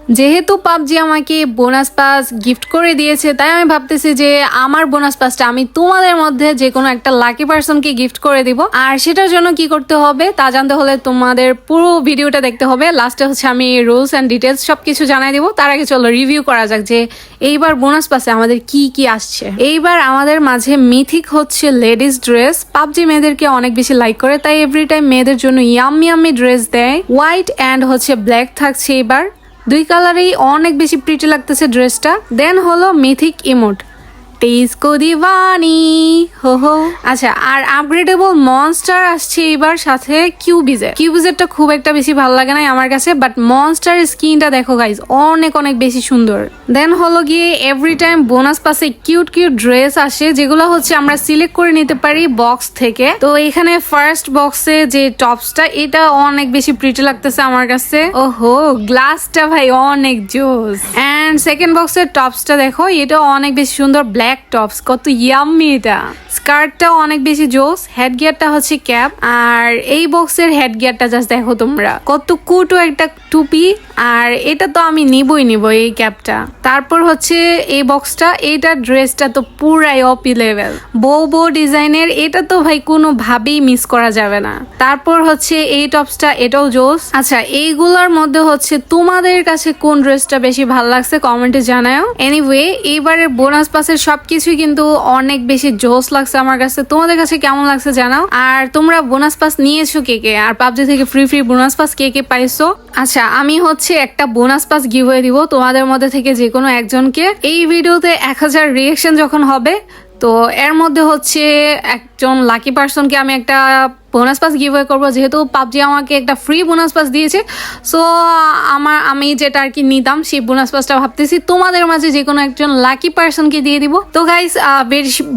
যেহেতু পাবজি আমাকে bonus pass gift করে দিয়েছে, তাই আমি ভাবতেছি যে আমার বোনাস পাসটা আমি তোমাদের মধ্যে যে কোনো একটা লাকি পার্সনকে গিফট করে দিব। আর সেটার জন্য কি করতে হবে তা জানতে হলে তোমাদের পুরো ভিডিওটা দেখতে হবে। লাস্টে হচ্ছে আমি রুলস অ্যান্ড ডিটেলস সবকিছু জানাই দিব। তার আগে চলো রিভিউ করা যাক যে এইবার বোনাস পাসে আমাদের কি কি আসছে। এইবার আমাদের মাঝে মিথিক হচ্ছে লেডিস ড্রেস। পাবজি মেয়েদেরকে অনেক বেশি লাইক করে, তাই এভরি টাইম মেয়েদের জন্য ইয়াম্মি ইয়াম্মি ড্রেস দেয়। হোয়াইট অ্যান্ড হচ্ছে ব্ল্যাক থাকছে এবার, দুই কালারেই অনেক বেশি প্রিটি লাগতেছে ড্রেসটা। দেন হলো মিথিক ইমোট টেস্কো দিওয়ানি হো হো। আচ্ছা, আর আপগ্রেডেবল মনস্টার আসছে এবার সাথে কিউবিজেরটা খুব একটা বেশি ভালো লাগে না আমার কাছে, বাট মনস্টার স্কিনটা দেখো গাইজ, অনেক অনেক বেশি সুন্দর। দেন হলো গিয়ে এভরি টাইম বোনাস পাসে কিউট কিউট ড্রেস আসে, যেগুলো হচ্ছে আমরা সিলেক্ট করে নিতে পারি বক্স থেকে। তো এখানে ফার্স্ট বক্সে যে টপসটা, এটা অনেক বেশি প্রিটি লাগতেছে আমার কাছে। ওহো, গ্লাসটা ভাই অনেক জোস। এন্ড সেকেন্ড বক্সের টপসটা দেখো, এটা অনেক বেশি সুন্দর, ব্ল্যাক টপস, কত ইয়াম্মি এটা। স্কার্টটাও অনেক বেশি জোস। হেড গিয়ারটা হচ্ছে ক্যাপ, আর এই বক্সের হেড গিয়ারটা জাস্ট দেখো তোমরা, কত কুটো একটা টুপি। আর এটা তো আমি নিবই এই ক্যাপটা। তারপর হচ্ছে এই বক্সটা, এইটা ড্রেসটা তো পুরাই অপি লেভেল, বো ডিজাইনের, এটা তো ভাই কোনো ভাবেই মিস করা যাবে না। তারপর হচ্ছে এই টপসটা, এটাও জোস। আচ্ছা, এইগুলোর মধ্যে হচ্ছে তোমাদের কাছে কোন ড্রেসটা বেশি ভালো লাগছে কমেন্টে জানাও। এনিওয়ে, এইবারের বোনাস পাসের সবকিছুই কিন্তু অনেক বেশি জোস লাগছে আমার কাছে। তোমাদের কাছে কেমন লাগছে জানাও। আর তোমরা বোনাস পাস নিয়েছো কে কে, আর পাবজি থেকে ফ্রি বোনাস পাস কে কে পাইছো। আচ্ছা, আমি হচ্ছে একটা বোনাস পাস গিভওয়ে দিব তোমাদের মধ্যে থেকে যে কোনো একজনকে। এই ভিডিওতে 1000 রিয়েকশন যখন হবে, তো এর মধ্যে হচ্ছে একজন লাকি পার্সনকে আমি একটা বোনাস পাস গিভওয়ে করবো। যেহেতু পাবজি আমাকে একটা ফ্রি বোনাস পাস দিয়েছে, সো আমি যেটা আর কি নিতাম সেই বোনাস পাসটা ভাবতেছি তোমাদের মাঝে যে কোনো একজন লাকি পার্সনকে দিয়ে দিব। তো গাইস,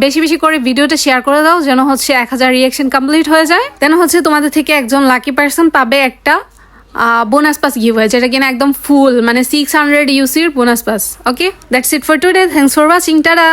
বেশি বেশি করে ভিডিওটা শেয়ার করে দাও, যেন হচ্ছে 1000 রিয়েকশন কমপ্লিট হয়ে যায়। দেন হচ্ছে তোমাদের থেকে একজন লাকি পার্সন পাবে একটা বোনাস পাস গিভওয়ে, যেটা কিনা একদম ফুল, মানে 600 ইউসির bonus pass. Okay, that's it for today. Thanks for watching, tata.